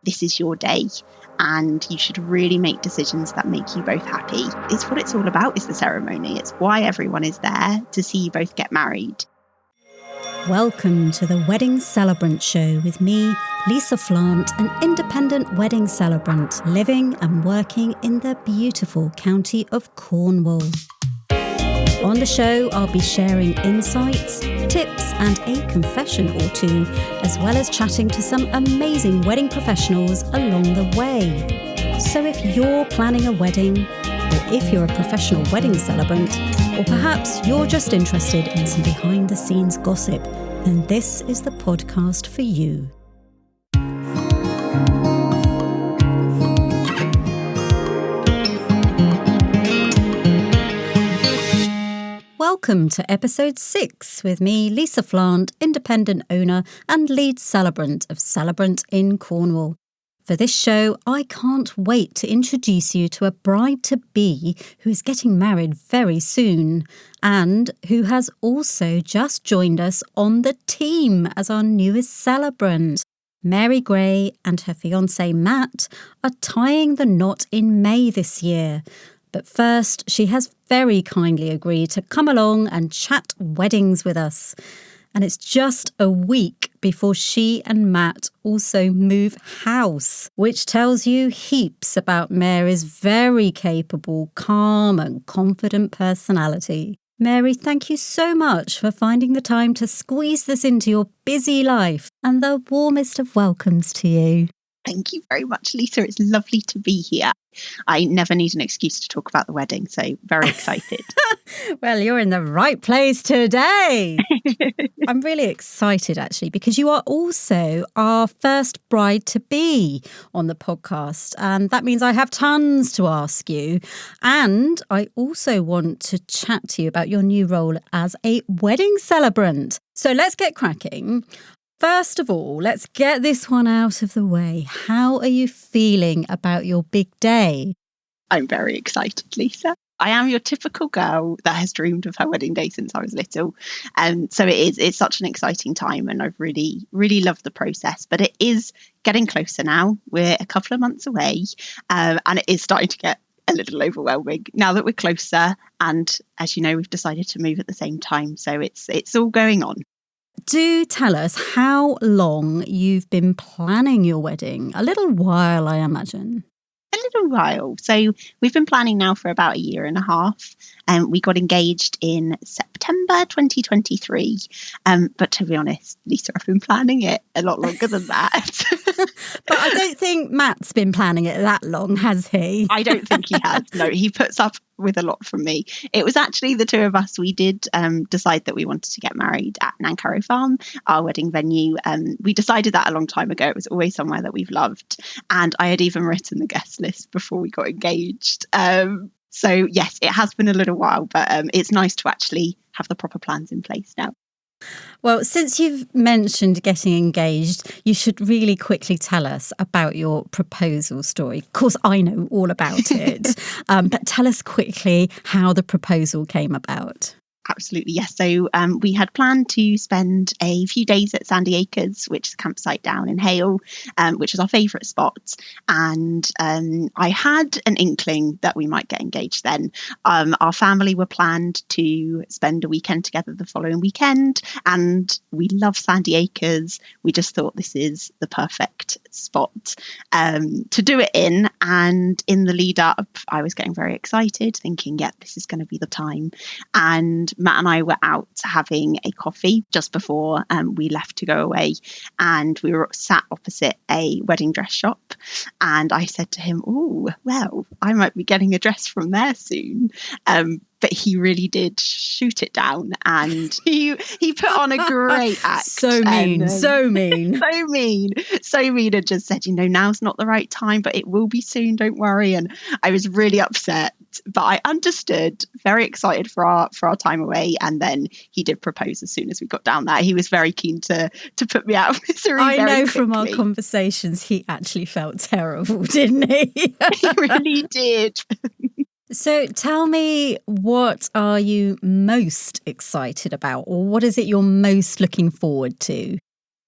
This is your day, and you should really make decisions that make you both happy. It's what it's all about, is the ceremony. It's why everyone is there, to see you both get married. Welcome to the Wedding Celebrant Show with me, Lisa Flant, an independent wedding celebrant living and working in the beautiful county of Cornwall. On the show, I'll be sharing insights, tips and a confession or two, as well as chatting to some amazing wedding professionals along the way. So if you're planning a wedding, or if you're a professional wedding celebrant, or perhaps you're just interested in some behind-the-scenes gossip, then this is the podcast for you. Welcome to episode 6 with me, Lisa Flant, independent owner and lead celebrant of Celebrant in Cornwall. For this show, I can't wait to introduce you to a bride-to-be who is getting married very soon and who has also just joined us on the team as our newest celebrant. Mary Gray and her fiancé Matt are tying the knot in May this year. But first, she has very kindly agreed to come along and chat weddings with us. And it's just a week before she and Matt also move house, which tells you heaps about Mary's very capable, calm and confident personality. Mary, thank you so much for finding the time to squeeze this into your busy life, and the warmest of welcomes to you. Thank you very much, Lisa. It's lovely to be here. I never need an excuse to talk about the wedding, so very excited. Well, you're in the right place today. I'm really excited, actually, because you are also our first bride-to-be on the podcast. And that means I have tons to ask you. And I also want to chat to you about your new role as a wedding celebrant. So let's get cracking. First of all, let's get this one out of the way. How are you feeling about your big day? I'm very excited, Lisa. I am your typical girl that has dreamed of her wedding day since I was little. So it's such an exciting time, and I've really, really loved the process. But it is getting closer now. We're a couple of months away, and it is starting to get a little overwhelming now that we're closer. And as you know, we've decided to move at the same time. So it's all going on. Do tell us how long you've been planning your wedding. A little while, I imagine. A little while. So we've been planning now for about a year and a half. And we got engaged in September 2023. But to be honest, Lisa, I've been planning it a lot longer than that. But I don't think Matt's been planning it that long, has he? I don't think he has. No, he puts up with a lot from me. It was actually the two of us. We did decide that we wanted to get married at Nancarrow Farm, our wedding venue. We decided that a long time ago. It was always somewhere that we've loved. And I had even written the guest list before we got engaged. So yes, it has been a little while, but it's nice to actually have the proper plans in place now. Well, since you've mentioned getting engaged, you should really quickly tell us about your proposal story. Of course, I know all about it, but tell us quickly how the proposal came about. Absolutely, yes. So we had planned to spend a few days at Sandy Acres, which is a campsite down in Hale, which is our favourite spot. And I had an inkling that we might get engaged then. Our family were planned to spend a weekend together the following weekend. And we love Sandy Acres. We just thought this is the perfect spot to do it in. And in the lead up, I was getting very excited, thinking, yeah, this is going to be the time. And Matt and I were out having a coffee just before we left to go away, and we were sat opposite a wedding dress shop, and I said to him, "Oh, well, I might be getting a dress from there soon." But he really did shoot it down, and he put on a great act. So mean, so mean. So mean, and just said, now's not the right time, but it will be soon, don't worry. And I was really upset, but I understood, very excited for our time away. And then he did propose as soon as we got down there. He was very keen to put me out of misery. I know quickly. From our conversations, he actually felt terrible, didn't he? He really did. So tell me, what are you most excited about, or what is it you're most looking forward to?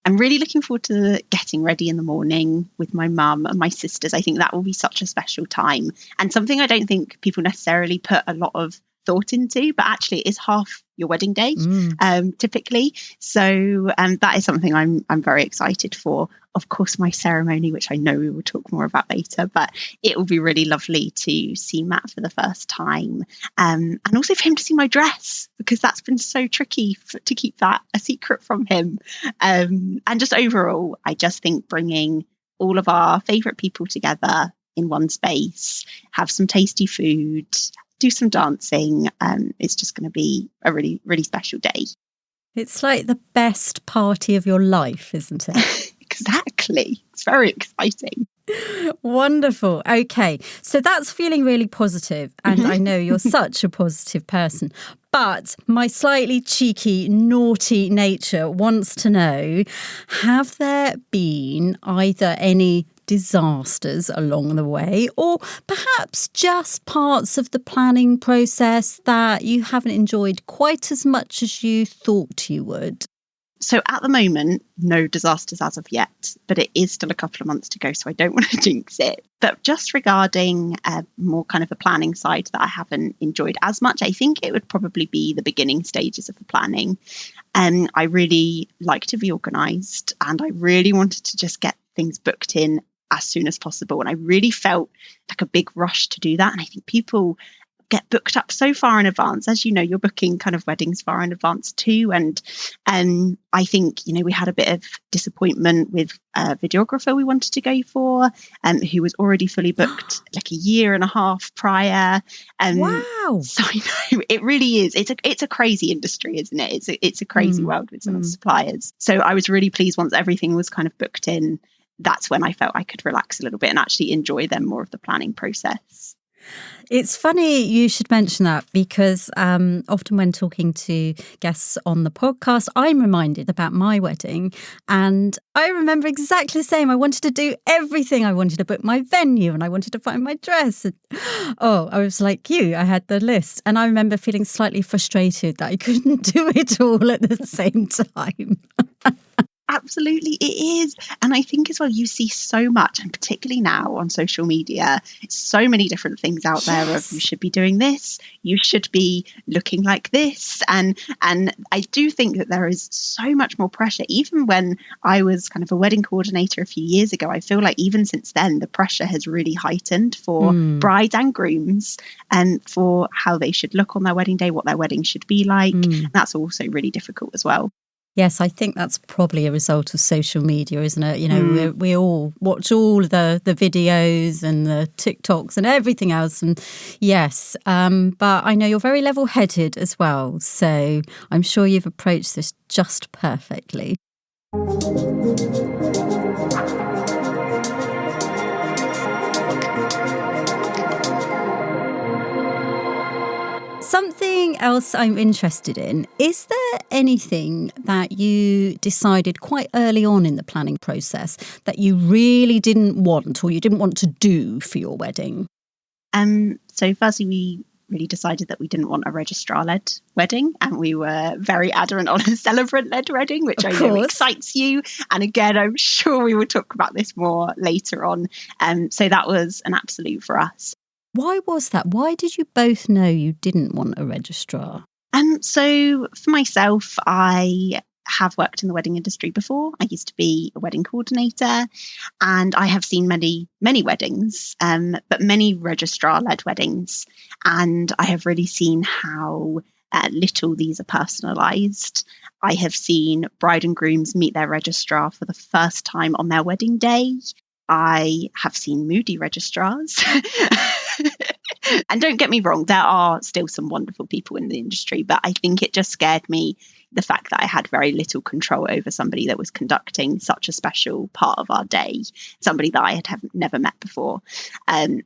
I'm really looking forward to getting ready in the morning with my mum and my sisters. I think that will be such a special time, and something I don't think people necessarily put a lot of thought into, but actually it is half your wedding day, typically. So that is something I'm very excited for. Of course, my ceremony, which I know we will talk more about later, but it will be really lovely to see Matt for the first time, and also for him to see my dress, because that's been so tricky to keep that a secret from him. And just overall, I just think bringing all of our favourite people together in one space, have some tasty food, do some dancing. It's just going to be a really, really special day. It's like the best party of your life, isn't it? Exactly. It's very exciting. Wonderful. Okay. So that's feeling really positive, and I know you're such a positive person. But my slightly cheeky, naughty nature wants to know, have there been either any disasters along the way, or perhaps just parts of the planning process that you haven't enjoyed quite as much as you thought you would? So at the moment, no disasters as of yet, but it is still a couple of months to go, so I don't want to jinx it. But just regarding more kind of the planning side that I haven't enjoyed as much, I think it would probably be the beginning stages of the planning. I really like to be organised, and I really wanted to just get things booked in as soon as possible. And I really felt like a big rush to do that. And I think people get booked up so far in advance. As you know, you're booking kind of weddings far in advance too. And I think, we had a bit of disappointment with a videographer we wanted to go for, who was already fully booked like a year and a half prior. Wow. So I know it really is. It's a crazy industry, isn't it? It's a crazy world with some of the suppliers. So I was really pleased once everything was kind of booked in. That's when I felt I could relax a little bit and actually enjoy them more of the planning process. It's funny you should mention that, because often when talking to guests on the podcast, I'm reminded about my wedding, and I remember exactly the same. I wanted to do everything. I wanted to book my venue, and I wanted to find my dress. And, I was like you. I had the list, and I remember feeling slightly frustrated that I couldn't do it all at the same time. Absolutely, it is. And I think as well, you see so much, and particularly now on social media, so many different things out there of you should be doing this, you should be looking like this. And I do think that there is so much more pressure. Even when I was kind of a wedding coordinator a few years ago, I feel like even since then, the pressure has really heightened for brides and grooms, and for how they should look on their wedding day, what their wedding should be like. And that's also really difficult as well. Yes, I think that's probably a result of social media, isn't it? We all watch all the videos and the TikToks and everything else. And yes, but I know you're very level-headed as well. So I'm sure you've approached this just perfectly. Something else I'm interested in, is there anything that you decided quite early on in the planning process that you really didn't want, or you didn't want to do for your wedding? So firstly, we really decided that we didn't want a registrar-led wedding, and we were very adamant on a celebrant-led wedding, which I know excites you. And again, I'm sure we will talk about this more later on. So that was an absolute for us. Why was that? Why did you both know you didn't want a registrar? So for myself, I have worked in the wedding industry before. I used to be a wedding coordinator, and I have seen many, many weddings, but many registrar-led weddings. And I have really seen how little these are personalised. I have seen bride and grooms meet their registrar for the first time on their wedding day. I have seen moody registrars. And don't get me wrong, there are still some wonderful people in the industry, but I think it just scared me, the fact that I had very little control over somebody that was conducting such a special part of our day, somebody that I had never met before. And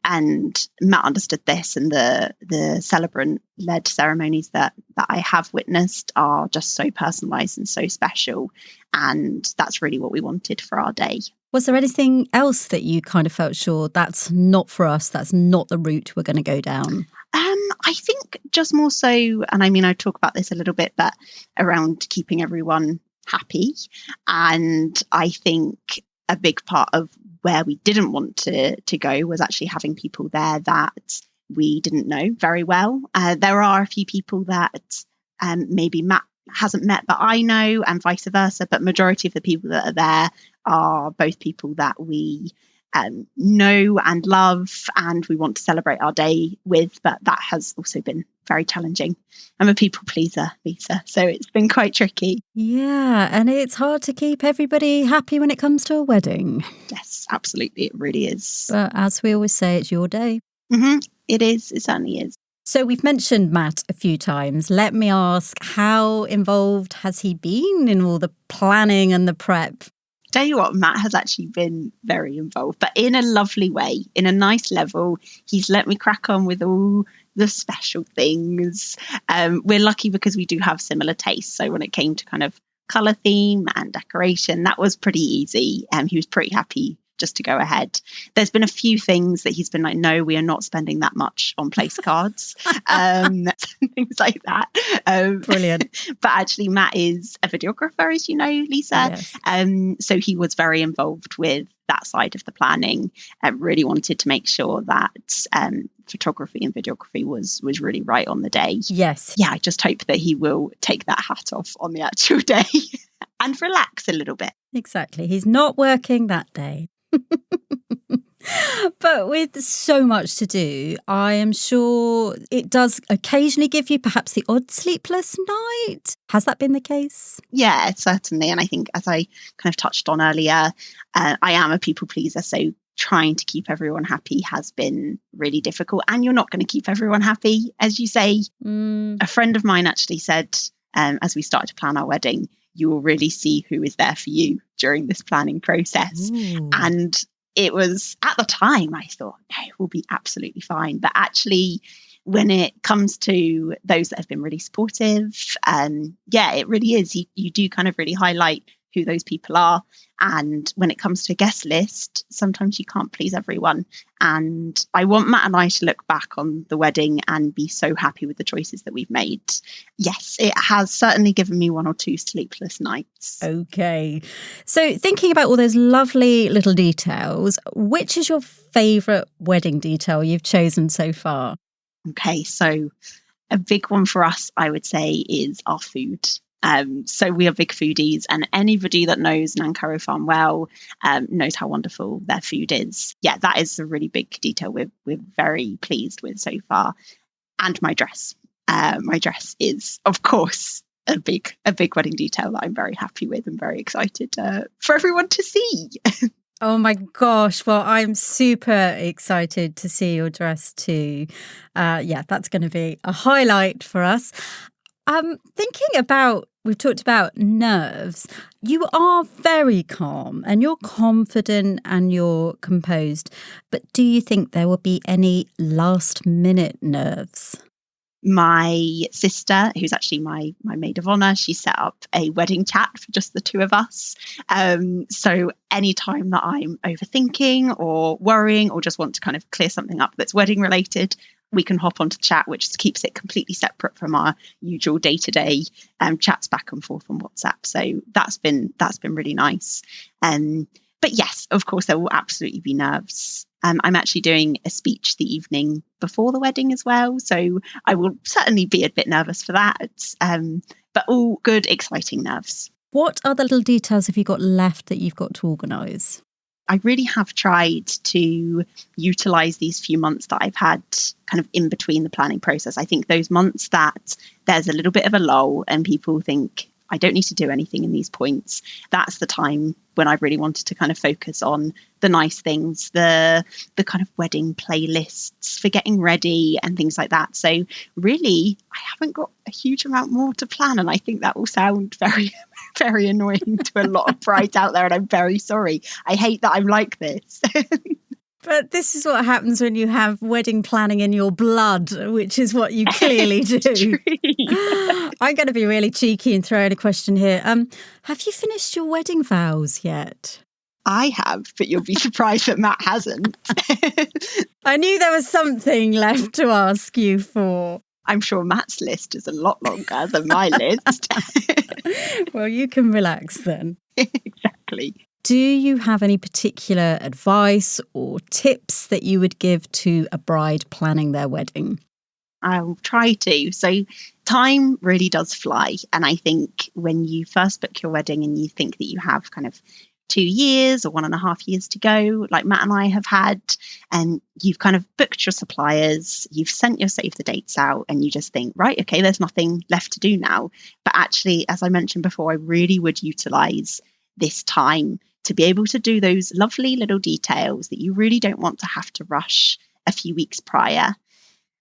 Matt understood this, and the celebrant-led ceremonies that I have witnessed are just so personalised and so special. And that's really what we wanted for our day. Was there anything else that you kind of felt sure that's not for us, that's not the route we're going to go down? I think just more so, and I mean, I talk about this a little bit, but around keeping everyone happy. And I think a big part of where we didn't want to go was actually having people there that we didn't know very well. There are a few people that maybe Matt hasn't met, but I know, and vice versa. But majority of the people that are there are both people that we know and love, and we want to celebrate our day with. But that has also been very challenging. I'm a people pleaser, Lisa, so it's been quite tricky. Yeah, and it's hard to keep everybody happy when it comes to a wedding. Yes, absolutely, it really is. But as we always say, it's your day. Mm-hmm. It is. It certainly is. So we've mentioned Matt a few times. Let me ask, how involved has he been in all the planning and the prep? Tell you what, Matt has actually been very involved, but in a lovely way, in a nice level. He's let me crack on with all the special things. We're lucky because we do have similar tastes. So when it came to kind of colour theme and decoration, that was pretty easy. He was pretty happy just to go ahead. There's been a few things that he's been like, no, we are not spending that much on place cards, things like that. Brilliant. But actually, Matt is a videographer, as you know, Lisa. Yes. So he was very involved with that side of the planning. Really wanted to make sure that photography and videography was really right on the day. Yes. Yeah, I just hope that he will take that hat off on the actual day and relax a little bit. Exactly. He's not working that day. But with so much to do, I am sure it does occasionally give you perhaps the odd sleepless night. Has that been the case? Yeah, certainly. And I think, as I kind of touched on earlier, I am a people pleaser. So trying to keep everyone happy has been really difficult. And you're not going to keep everyone happy, as you say. A friend of mine actually said, as we started to plan our wedding, you will really see who is there for you during this planning process. Ooh. And it was, at the time, I thought, no, we'll be absolutely fine. But actually, when it comes to those that have been really supportive, it really is. You do kind of really highlight who those people are. And when it comes to a guest list, sometimes you can't please everyone. And I want Matt and I to look back on the wedding and be so happy with the choices that we've made. Yes, it has certainly given me one or two sleepless nights. Okay. So thinking about all those lovely little details, which is your favourite wedding detail you've chosen so far? Okay, so a big one for us, I would say, is our food. So we are big foodies, and anybody that knows Nancarrow Farm well knows how wonderful their food is. Yeah, that is a really big detail we're very pleased with so far. And my dress. My dress is, of course, a big wedding detail that I'm very happy with and very excited for everyone to see. Oh my gosh. Well, I'm super excited to see your dress too. That's going to be a highlight for us. Thinking about, we've talked about nerves. You are very calm and you're confident and you're composed. But do you think there will be any last minute nerves? My sister, who's actually my maid of honour, she set up a wedding chat for just the two of us. So anytime that I'm overthinking or worrying or just want to kind of clear something up that's wedding related, we can hop onto chat, which keeps it completely separate from our usual day-to-day chats back and forth on WhatsApp. So that's been really nice. But yes, of course, there will absolutely be nerves. I'm actually doing a speech the evening before the wedding as well. So I will certainly be a bit nervous for that. But all good, exciting nerves. What other little details have you got left that you've got to organise? I really have tried to utilise these few months that I've had kind of in between the planning process. I think those months that there's a little bit of a lull and people think, I don't need to do anything in these points. That's the time when I really wanted to kind of focus on the nice things, the kind of wedding playlists for getting ready and things like that. So really, I haven't got a huge amount more to plan. And I think that will sound very, very annoying to a lot of brides out there. And I'm very sorry. I hate that I'm like this. But this is what happens when you have wedding planning in your blood, which is what you clearly do. I'm going to be really cheeky and throw in a question here. Have you finished your wedding vows yet? I have, but you'll be surprised that Matt hasn't. I knew there was something left to ask you for. I'm sure Matt's list is a lot longer than my list. Well, you can relax then. Exactly. Do you have any particular advice or tips that you would give to a bride planning their wedding? I'll try to. So time really does fly. And I think when you first book your wedding and you think that you have kind of 2 years or 1.5 years to go, like Matt and I have had, and you've kind of booked your suppliers, you've sent your save the dates out, and you just think, right, okay, there's nothing left to do now. But actually, as I mentioned before, I really would utilize this time to be able to do those lovely little details that you really don't want to have to rush a few weeks prior.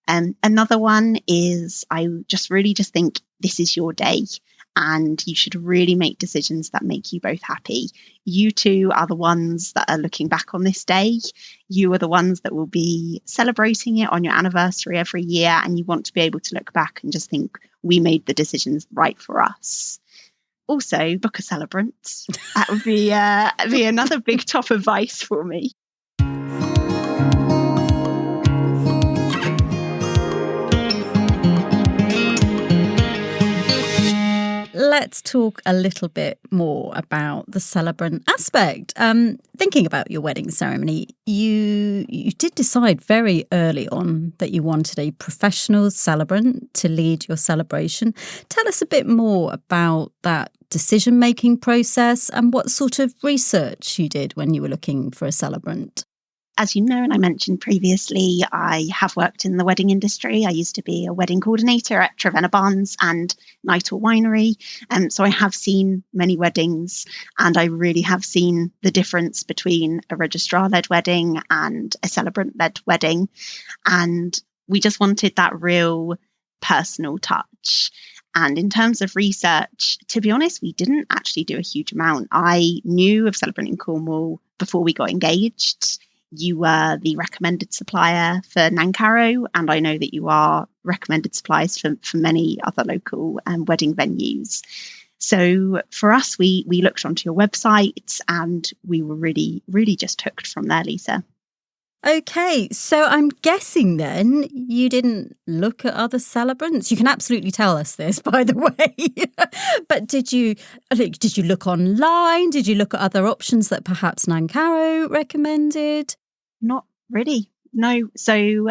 Another one is I just really just think this is your day and you should really make decisions that make you both happy. You two are the ones that are looking back on this day. You are the ones that will be celebrating it on your anniversary every year, and you want to be able to look back and just think we made the decisions right for us. Also, book a celebrant. That would be another big top advice for me. Let's talk a little bit more about the celebrant aspect. Thinking about your wedding ceremony, you did decide very early on that you wanted a professional celebrant to lead your celebration. Tell us a bit more about that decision-making process and what sort of research you did when you were looking for a celebrant. As you know, and I mentioned previously, I have worked in the wedding industry. I used to be a wedding coordinator at Trevenna Barnes and Nighthall Winery. So I have seen many weddings, and I really have seen the difference between a registrar-led wedding and a celebrant-led wedding. And we just wanted that real personal touch. And in terms of research, to be honest, we didn't actually do a huge amount. I knew of Celebrant in Cornwall before we got engaged. You were the recommended supplier for Nancaro, and I know that you are recommended suppliers for many other local wedding venues. So for us, we looked onto your website and we were really, really just hooked from there, Lisa. Okay, so I'm guessing then you didn't look at other celebrants. You can absolutely tell us this, by the way. But did you look online? Did you look at other options that perhaps Nancaro recommended? Not really. No. So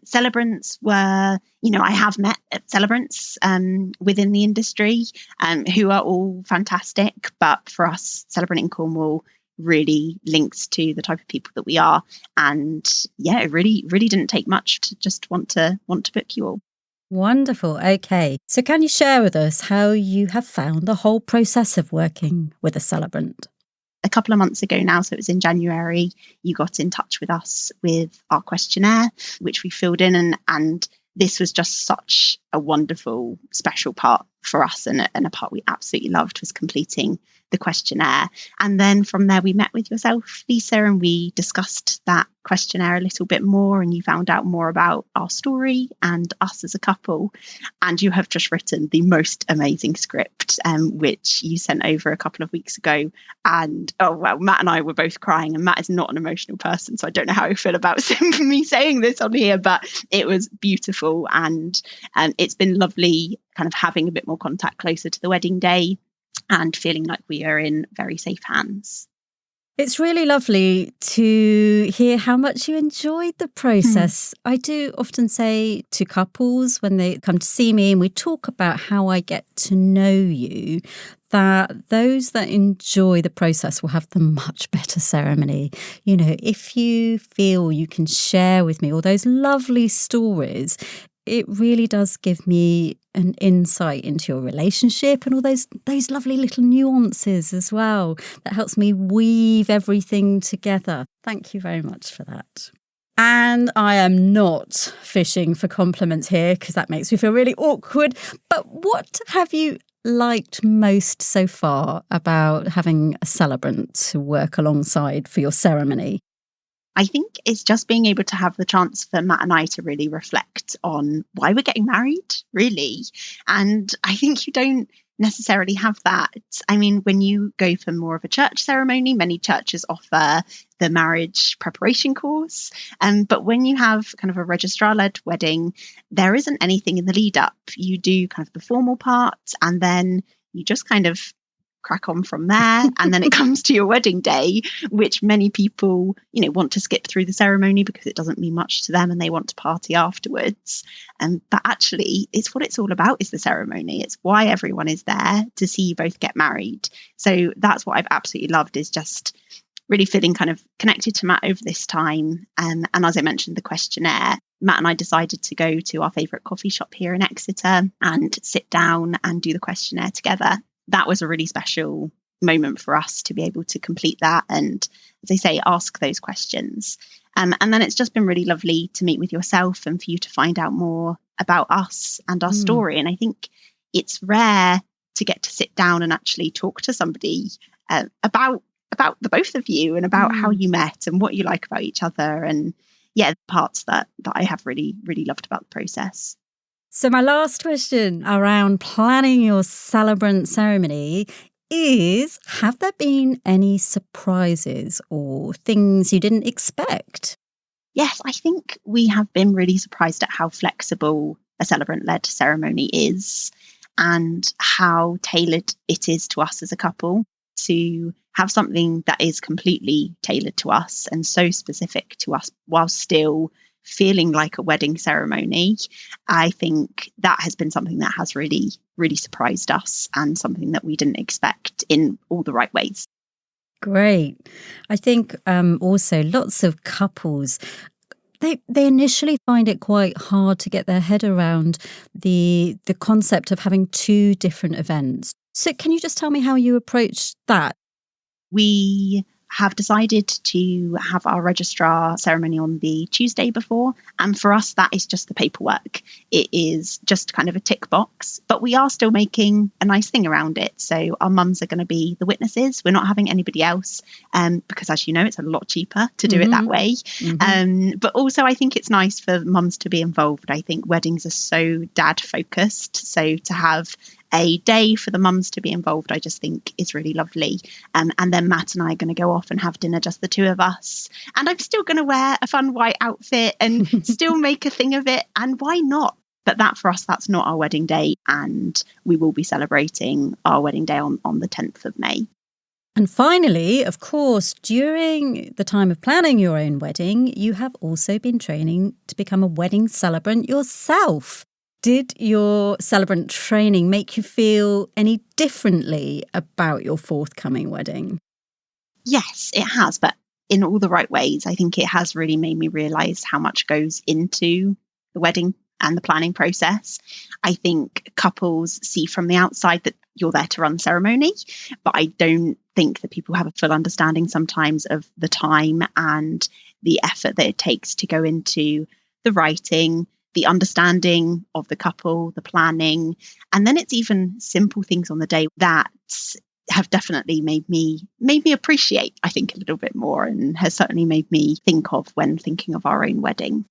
celebrants were, I have met celebrants within the industry who are all fantastic. But for us, Celebrant in Cornwall really links to the type of people that we are. And yeah, it really, really didn't take much to just want to book you all. Wonderful. Okay. So can you share with us how you have found the whole process of working with a celebrant? A couple of months ago now, so it was in January, you got in touch with us with our questionnaire, which we filled in. And this was just such a wonderful, special part for us. And a part we absolutely loved was completing the questionnaire. And then from there, we met with yourself, Lisa, and we discussed that questionnaire a little bit more. And you found out more about our story and us as a couple. And you have just written the most amazing script, which you sent over a couple of weeks ago. And Matt and I were both crying. And Matt is not an emotional person, so I don't know how I feel about me saying this on here, but it was beautiful. And it's been lovely kind of having a bit more contact closer to the wedding day and feeling like we are in very safe hands. It's really lovely to hear how much you enjoyed the process. I do often say to couples when they come to see me and we talk about how I get to know you, that those that enjoy the process will have the much better ceremony. If you feel you can share with me all those lovely stories, it really does give me an insight into your relationship and all those lovely little nuances as well. That helps me weave everything together. Thank you very much for that. And I am not fishing for compliments here because that makes me feel really awkward. But what have you liked most so far about having a celebrant to work alongside for your ceremony? I think it's just being able to have the chance for Matt and I to really reflect on why we're getting married, really. And I think you don't necessarily have that. I mean, when you go for more of a church ceremony, many churches offer the marriage preparation course. But when you have kind of a registrar-led wedding, there isn't anything in the lead up. You do kind of the formal part, and then you just kind of crack on from there. And then it comes to your wedding day, which many people, want to skip through the ceremony because it doesn't mean much to them and they want to party afterwards. But actually, it's what it's all about, is the ceremony. It's why everyone is there, to see you both get married. So that's what I've absolutely loved, is just really feeling kind of connected to Matt over this time. And as I mentioned, the questionnaire, Matt and I decided to go to our favourite coffee shop here in Exeter and sit down and do the questionnaire together. That was a really special moment for us to be able to complete that and, as I say, ask those questions. And then it's just been really lovely to meet with yourself and for you to find out more about us and our story. And I think it's rare to get to sit down and actually talk to somebody about the both of you and about how you met and what you like about each other. And the parts that I have really, really loved about the process. So my last question around planning your celebrant ceremony is, have there been any surprises or things you didn't expect? Yes, I think we have been really surprised at how flexible a celebrant-led ceremony is and how tailored it is to us as a couple. To have something that is completely tailored to us and so specific to us while still feeling like a wedding ceremony, I think that has been something that has really, really surprised us and something that we didn't expect in all the right ways. Great. I think also lots of couples, they initially find it quite hard to get their head around the concept of having two different events. So can you just tell me how you approached that? We have decided to have our registrar ceremony on the Tuesday before. And for us, that is just the paperwork. It is just kind of a tick box, but we are still making a nice thing around it. So our mums are going to be the witnesses. We're not having anybody else because, as you know, it's a lot cheaper to do it that way. But also, I think it's nice for mums to be involved. I think weddings are so dad focused. So to have a day for the mums to be involved, I just think is really lovely. And then Matt and I are going to go off and have dinner, just the two of us. And I'm still going to wear a fun white outfit and still make a thing of it. And why not? But that for us, that's not our wedding day. And we will be celebrating our wedding day on the 10th of May. And finally, of course, during the time of planning your own wedding, you have also been training to become a wedding celebrant yourself. Did your celebrant training make you feel any differently about your forthcoming wedding? Yes, it has, but in all the right ways. I think it has really made me realise how much goes into the wedding and the planning process. I think couples see from the outside that you're there to run the ceremony, but I don't think that people have a full understanding sometimes of the time and the effort that it takes to go into the writing, the understanding of the couple, the planning, and then it's even simple things on the day that have definitely made me appreciate, I think, a little bit more, and has certainly made me think of when thinking of our own wedding.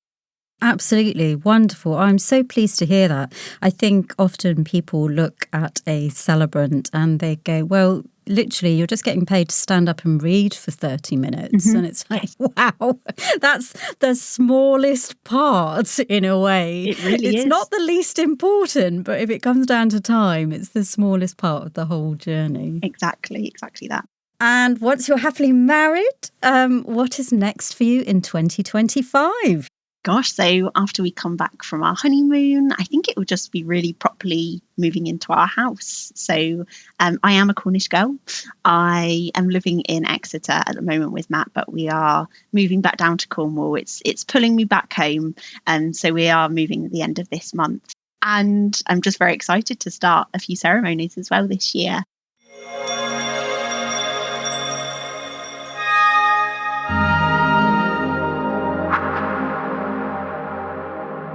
Absolutely. Wonderful. I'm so pleased to hear that. I think often people look at a celebrant and they go, well, literally, you're just getting paid to stand up and read for 30 minutes. And it's like, wow, that's the smallest part in a way. It really is. It's not the least important, but if it comes down to time, it's the smallest part of the whole journey. Exactly that. And once you're happily married, what is next for you in 2025? Gosh, so after we come back from our honeymoon, I think it will just be really properly moving into our house. So I am a Cornish girl. I am living in Exeter at the moment with Matt, but we are moving back down to Cornwall. It's pulling me back home. And so we are moving at the end of this month. And I'm just very excited to start a few ceremonies as well this year.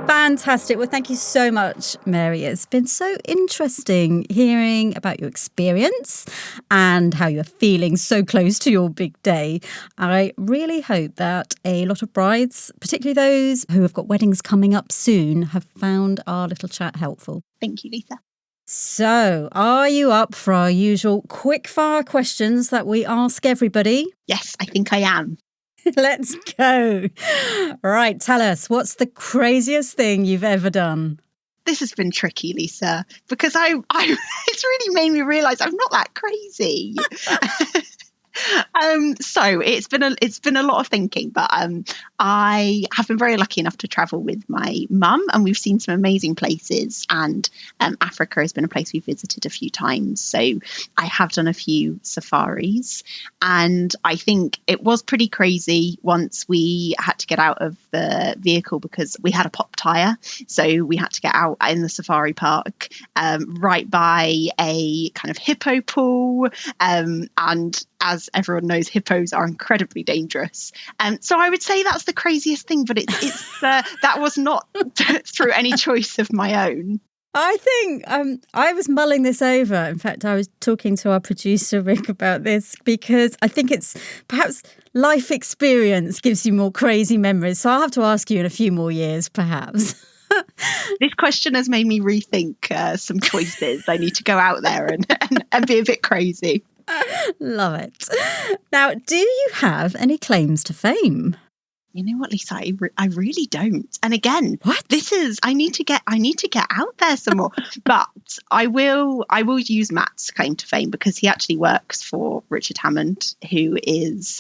Fantastic. Well, thank you so much, Mary. It's been so interesting hearing about your experience and how you're feeling so close to your big day. I really hope that a lot of brides, particularly those who have got weddings coming up soon, have found our little chat helpful. Thank you, Lisa. So, are you up for our usual quickfire questions that we ask everybody? Yes, I think I am. Let's go. Right, tell us, what's the craziest thing you've ever done? This has been tricky, Lisa, because it's really made me realise I'm not that crazy. So it's been a lot of thinking, but I have been very lucky enough to travel with my mum, and we've seen some amazing places. And Africa has been a place we've visited a few times. So I have done a few safaris, and I think it was pretty crazy once we had to get out of the vehicle because we had a pop tire. So we had to get out in the safari park, right by a kind of hippo pool, and as everyone knows, hippos are incredibly dangerous. So I would say that's the craziest thing, but that was not through any choice of my own. I think I was mulling this over. In fact, I was talking to our producer, Rick, about this because I think it's perhaps life experience gives you more crazy memories. So I'll have to ask you in a few more years, perhaps. This question has made me rethink some choices. I need to go out there and be a bit crazy. Love it. Now, do you have any claims to fame? You know what, Lisa? I really don't. And again, what? I need to get out there some more. But I will use Matt's claim to fame because he actually works for Richard Hammond, who is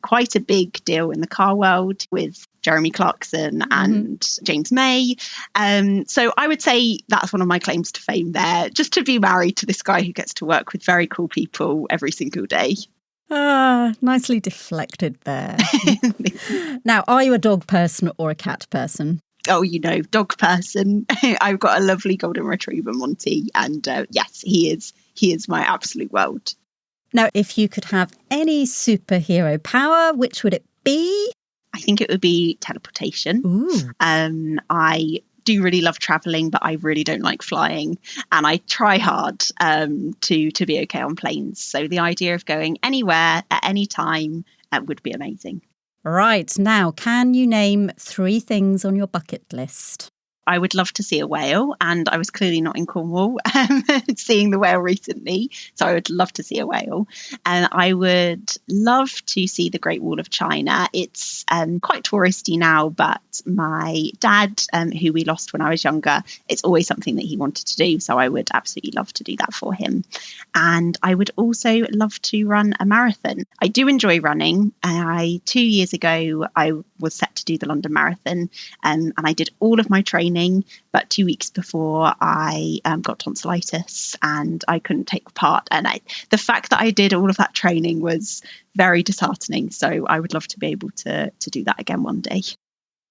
quite a big deal in the car world with Jeremy Clarkson and James May. So I would say that's one of my claims to fame there, just to be married to this guy who gets to work with very cool people every single day. Ah, nicely deflected there. Now, are you a dog person or a cat person? Oh, dog person. I've got a lovely golden retriever, Monty, and yes, he is my absolute world. Now, if you could have any superhero power, which would it be? I think it would be teleportation. Ooh. I do really love traveling, but I really don't like flying, and I try hard to be okay on planes. So the idea of going anywhere at any time would be amazing. Right. Now, can you name 3 things on your bucket list? I would love to see a whale, and I was clearly not in Cornwall seeing the whale recently, so I would love to see a whale. And I would love to see the Great Wall of China. It's quite touristy now, but my dad, who we lost when I was younger, it's always something that he wanted to do, so I would absolutely love to do that for him. And I would also love to run a marathon. I do enjoy running. 2 years ago, I was set to do the London Marathon, and I did all of my training. But 2 weeks before, I got tonsillitis and I couldn't take part. And the fact that I did all of that training was very disheartening. So I would love to be able to do that again one day.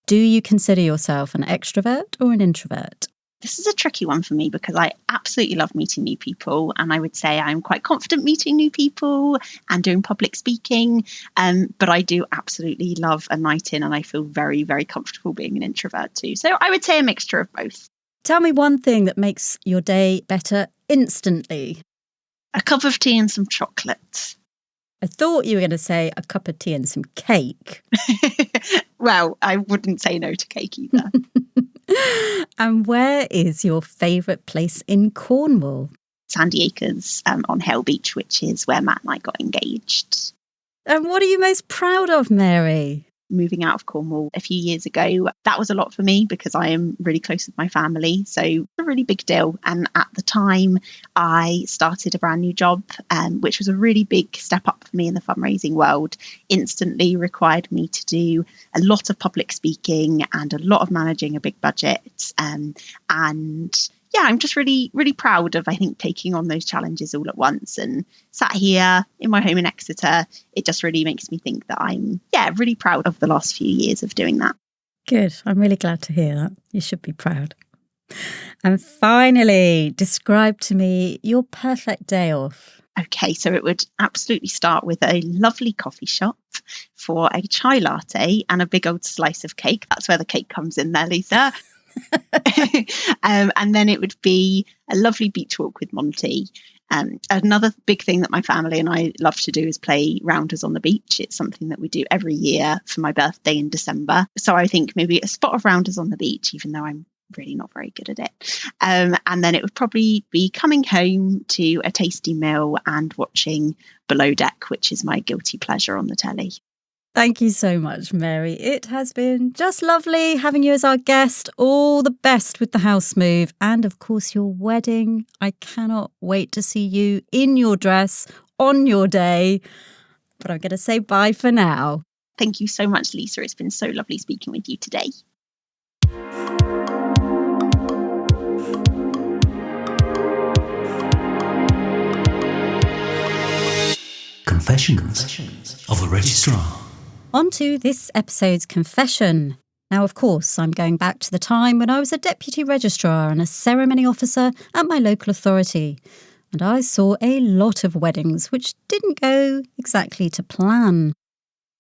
Do you consider yourself an extrovert or an introvert? This is a tricky one for me because I absolutely love meeting new people, and I would say I'm quite confident meeting new people and doing public speaking, but I do absolutely love a night in, and I feel very, very comfortable being an introvert too. So I would say a mixture of both. Tell me one thing that makes your day better instantly. A cup of tea and some chocolate. I thought you were going to say a cup of tea and some cake. Well, I wouldn't say no to cake either. And where is your favourite place in Cornwall? Sandy Acres on Hale Beach, which is where Matt and I got engaged. And what are you most proud of, Mary? Moving out of Cornwall a few years ago, that was a lot for me because I am really close with my family. So a really big deal. And at the time, I started a brand new job, which was a really big step up for me in the fundraising world. Instantly required me to do a lot of public speaking and a lot of managing a big budget. And yeah, I'm just really, really proud of, I think, taking on those challenges all at once. And sat here in my home in Exeter, it just really makes me think that I'm, really proud of the last few years of doing that. Good. I'm really glad to hear that. You should be proud. And finally, describe to me your perfect day off. Okay, so it would absolutely start with a lovely coffee shop for a chai latte and a big old slice of cake. That's where the cake comes in there, Lisa. And then it would be a lovely beach walk with Monty. Another big thing that my family and I love to do is play rounders on the beach. It's something that we do every year for my birthday in December. So I think maybe a spot of rounders on the beach, even though I'm really not very good at it. And then it would probably be coming home to a tasty meal and watching Below Deck, which is my guilty pleasure on the telly. Thank you so much, Mary. It has been just lovely having you as our guest. All the best with the house move and, of course, your wedding. I cannot wait to see you in your dress on your day. But I'm going to say bye for now. Thank you so much, Lisa. It's been so lovely speaking with you today. Confessions of a Registrar. On to this episode's confession. Now, of course, I'm going back to the time when I was a deputy registrar and a ceremony officer at my local authority. And I saw a lot of weddings which didn't go exactly to plan.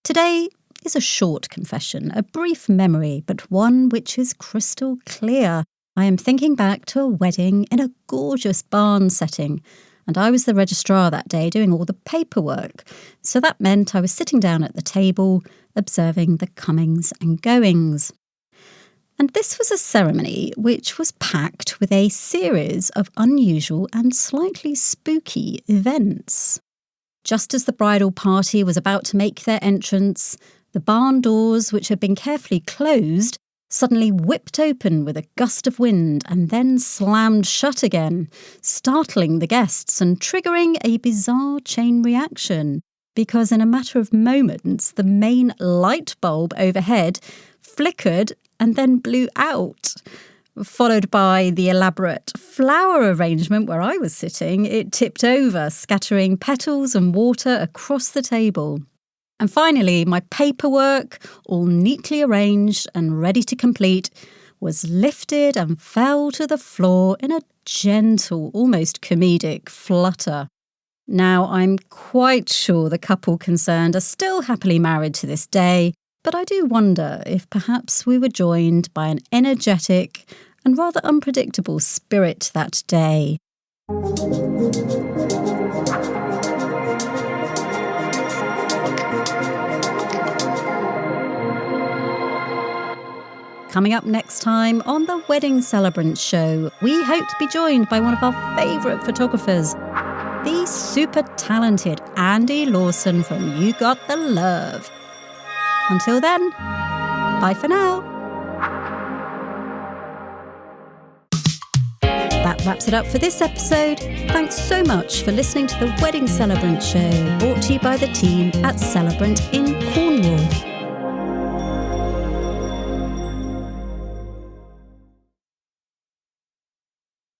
Today is a short confession, a brief memory, but one which is crystal clear. I am thinking back to a wedding in a gorgeous barn setting, and I was the registrar that day doing all the paperwork. So that meant I was sitting down at the table, observing the comings and goings. And this was a ceremony which was packed with a series of unusual and slightly spooky events. Just as the bridal party was about to make their entrance, the barn doors, which had been carefully closed, suddenly whipped open with a gust of wind and then slammed shut again, startling the guests and triggering a bizarre chain reaction, because in a matter of moments the main light bulb overhead flickered and then blew out. Followed by the elaborate flower arrangement where I was sitting, it tipped over, scattering petals and water across the table. And finally, my paperwork, all neatly arranged and ready to complete, was lifted and fell to the floor in a gentle, almost comedic flutter. Now, I'm quite sure the couple concerned are still happily married to this day, but I do wonder if perhaps we were joined by an energetic and rather unpredictable spirit that day. Coming up next time on the Wedding Celebrant Show, we hope to be joined by one of our favourite photographers, the super talented Andy Lawson from You Got the Love. Until then, bye for now. That wraps it up for this episode. Thanks so much for listening to the Wedding Celebrant Show, brought to you by the team at Celebrant in Cornwall.